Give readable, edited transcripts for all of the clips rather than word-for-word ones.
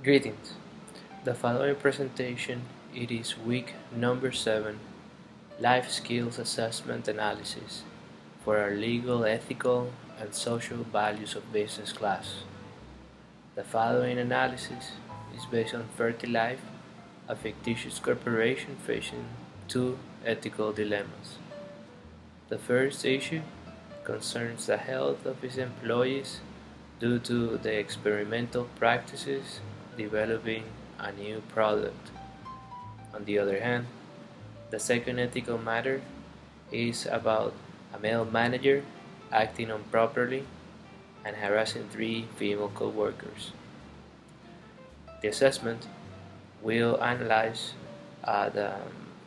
Greetings. The following presentation it is week number 7, Life Skills Assessment Analysis for our Legal, Ethical, and Social Values of Business class. The following analysis is based on Fertilife, a fictitious corporation facing two ethical dilemmas. The first issue concerns the health of its employees due to the experimental practices developing a new product. On the other hand, the second ethical matter is about a male manager acting improperly and harassing 3 female co-workers. The assessment will analyze the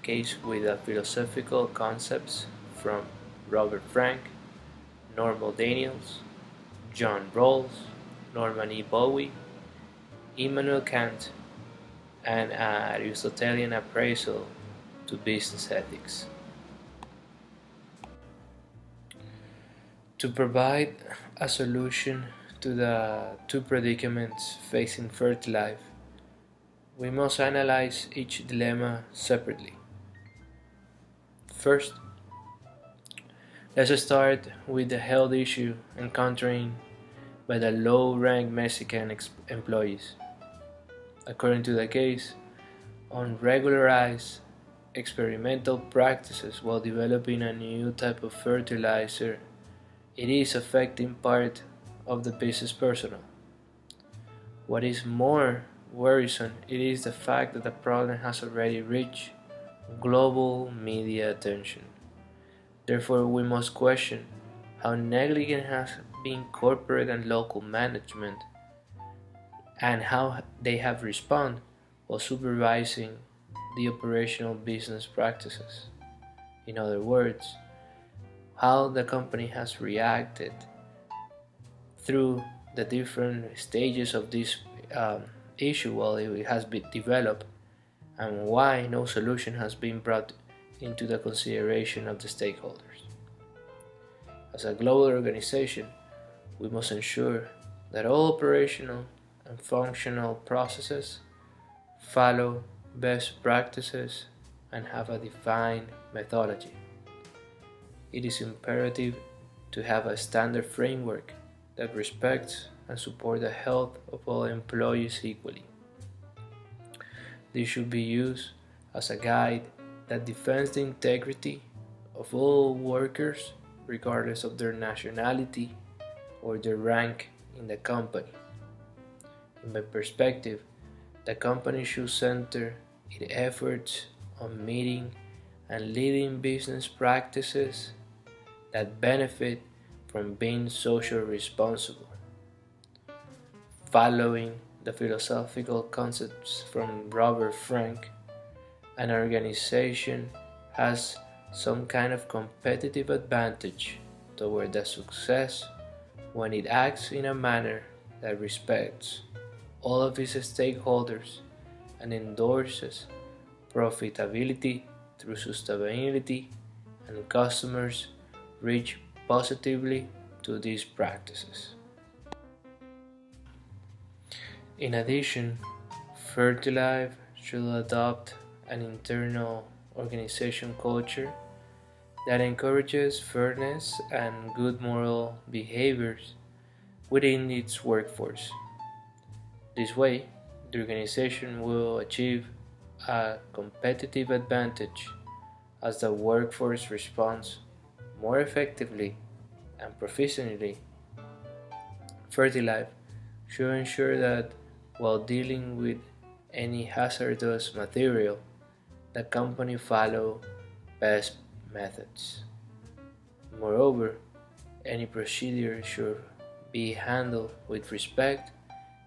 case with the philosophical concepts from Robert Frank, Norman Daniels, John Rawls, Norman E. Bowie, Immanuel Kant, and an Aristotelian appraisal to business ethics. To provide a solution to the two predicaments facing Fertilife, we must analyze each dilemma separately. First, let's start with the health issue encountered by the low-ranked Mexican employees. According to the case, unregularized experimental practices while developing a new type of fertilizer, it is affecting part of the business personnel. What is more worrisome, it is the fact that the problem has already reached global media attention. Therefore, we must question how negligent has been corporate and local management and how they have responded while supervising the operational business practices. In other words, how the company has reacted through the different stages of this issue while it has been developed, and why no solution has been brought into the consideration of the stakeholders. As a global organization, we must ensure that all operational and functional processes follow best practices and have a defined methodology. It is imperative to have a standard framework that respects and supports the health of all employees equally. This should be used as a guide that defends the integrity of all workers regardless of their nationality or their rank in the company. In my perspective, the company should center its efforts on meeting and leading business practices that benefit from being socially responsible. Following the philosophical concepts from Robert Frank, an organization has some kind of competitive advantage toward the success when it acts in a manner that respects all of its stakeholders and endorses profitability through sustainability, and customers reach positively to these practices. In addition, Fertilife should adopt an internal organization culture that encourages fairness and good moral behaviors within its workforce. This way, the organization will achieve a competitive advantage as the workforce responds more effectively and proficiently. Fertilife should ensure that while dealing with any hazardous material, the company follow best methods. Moreover, any procedure should be handled with respect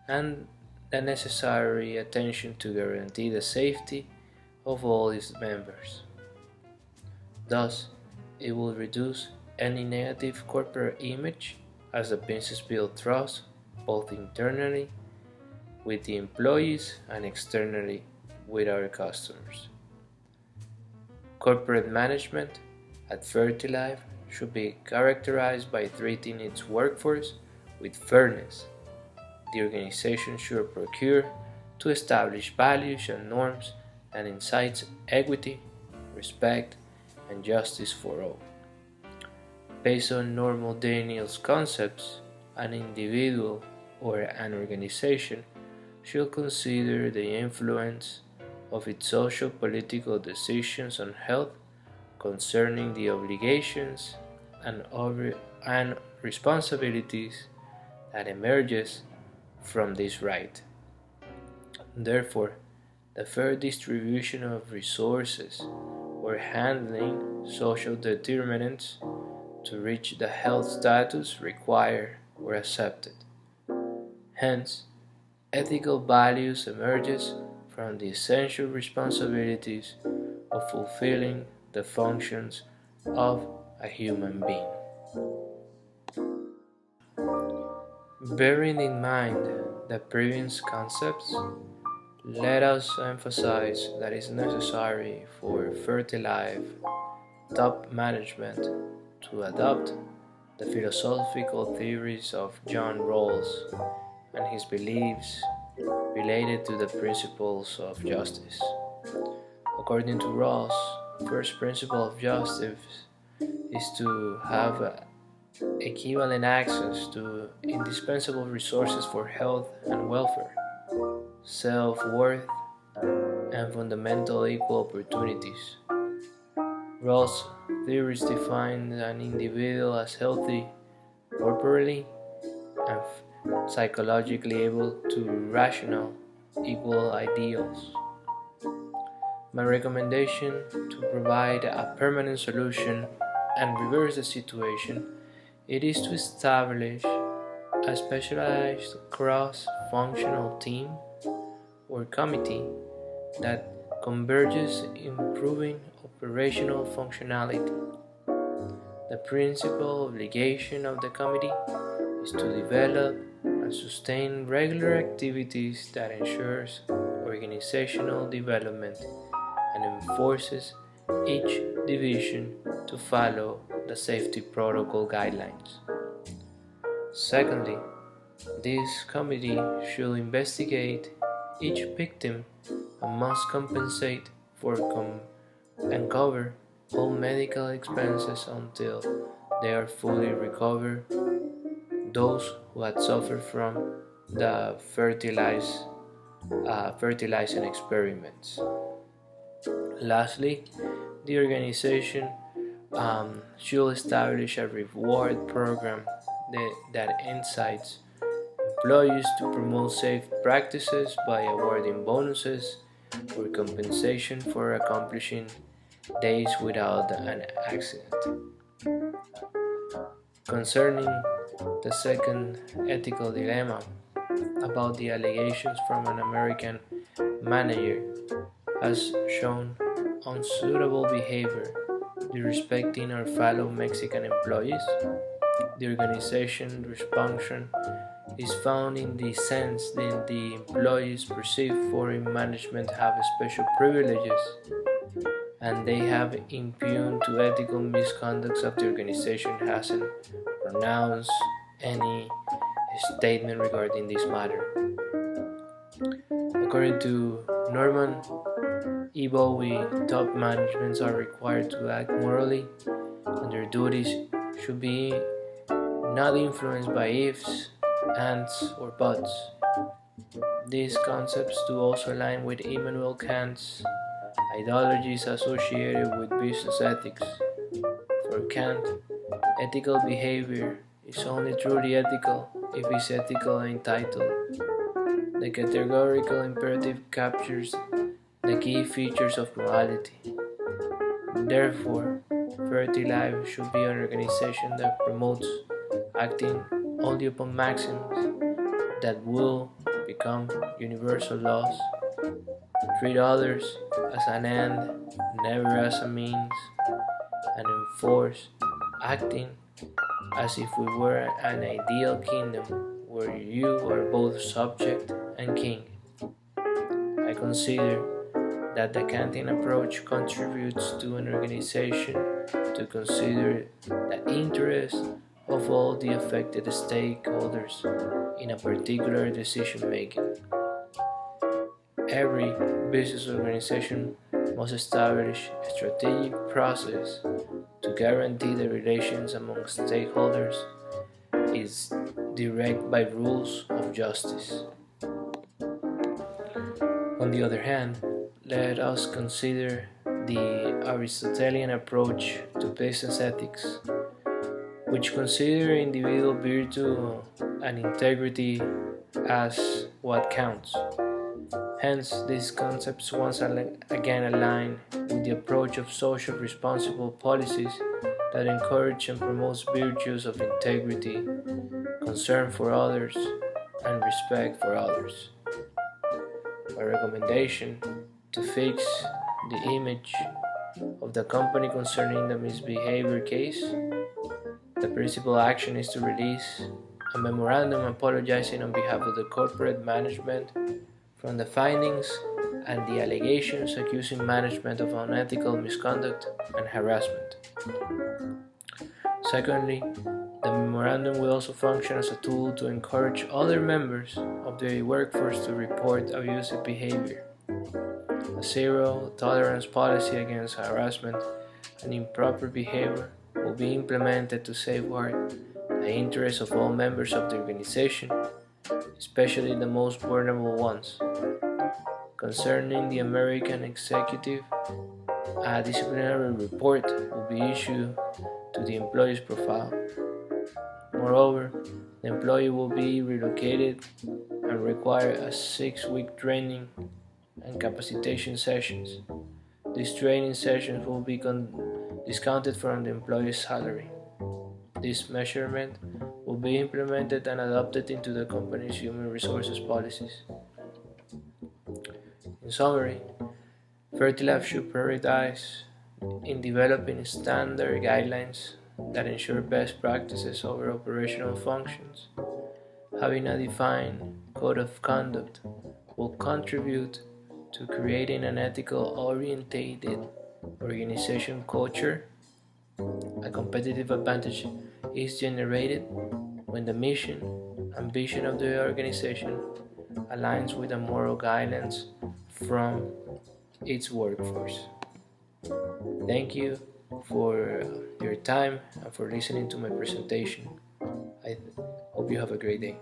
and the necessary attention to guarantee the safety of all its members. Thus, it will reduce any negative corporate image as the business builds trust both internally with the employees and externally with our customers. Corporate management at Fertilife should be characterized by treating its workforce with fairness. The organization should procure to establish values and norms that incite equity, respect, and justice for all. Based on normal Daniel's concepts, an individual or an organization should consider the influence of its social-political decisions on health concerning the obligations and responsibilities that emerges from this right. Therefore, the fair distribution of resources or handling social determinants to reach the health status required or accepted. Hence, ethical values emerges from the essential responsibilities of fulfilling the functions of a human being. Bearing in mind the previous concepts, let us emphasize that it is necessary for Fertilife top management to adopt the philosophical theories of John Rawls and his beliefs related to the principles of justice. According to Rawls, the first principle of justice is to have equivalent access to indispensable resources for health and welfare, self-worth, and fundamental equal opportunities. Rawls' theories define an individual as healthy corporally and psychologically able to rational equal ideals. My recommendation to provide a permanent solution and reverse the situation, it is to establish a specialized cross-functional team or committee that converges in improving operational functionality. The principal obligation of the committee is to develop and sustain regular activities that ensures organizational development and enforces each division to follow the safety protocol guidelines. Secondly, this committee should investigate each victim and must compensate for and cover all medical expenses until they are fully recovered. Those who had suffered from the fertilizing experiments. Lastly, the organization should establish a reward program that incites employees to promote safe practices by awarding bonuses or compensation for accomplishing days without an accident. Concerning the second ethical dilemma about the allegations from an American manager has shown unsuitable behavior disrespecting our fellow Mexican employees, the organization's response is found in the sense that the employees perceive foreign management have special privileges and they have impugned to ethical misconduct of the organization hasn't pronounced any statement regarding this matter. According to Norman E. Bowie, top managements are required to act morally and their duties should be not influenced by ifs, ands, or buts. These concepts do also align with Immanuel Kant's ideologies associated with business ethics. For Kant, ethical behavior is only truly ethical if it's ethical and entitled. The categorical imperative captures the key features of morality. Therefore, Fertilife should be an organization that promotes acting only upon maxims that will become universal laws, treat others as an end, never as a means, and enforce acting as if we were an ideal kingdom where you are both subject and king. I consider that the Kantian approach contributes to an organization to consider the interests of all the affected stakeholders in a particular decision making. every business organization must establish a strategic process to guarantee the relations among stakeholders is directed by rules of justice. On the other hand, let us consider the Aristotelian approach to business ethics, which consider individual virtue and integrity as what counts. Hence, these concepts once again align with the approach of social responsible policies that encourage and promotes virtues of integrity, concern for others, and respect for others. A recommendation to fix the image of the company concerning the misbehavior case. The principal action is to release a memorandum apologizing on behalf of the corporate management from the findings and the allegations accusing management of unethical misconduct and harassment. Secondly, the memorandum will also function as a tool to encourage other members of the workforce to report abusive behavior. A zero-tolerance policy against harassment and improper behavior will be implemented to safeguard the interests of all members of the organization, especially the most vulnerable ones. Concerning the American executive, a disciplinary report will be issued to the employee's profile. Moreover, the employee will be relocated and require a 6-week training and capacitation sessions. These training sessions will be discounted from the employee's salary. This measurement will be implemented and adopted into the company's human resources policies. In summary, Fertilife should prioritize in developing standard guidelines that ensure best practices over operational functions. Having a defined code of conduct will contribute to creating an ethical-oriented organization culture. A competitive advantage is generated when the mission and vision of the organization aligns with the moral guidelines from its workforce. Thank you for your time and for listening to my presentation. I hope you have a great day.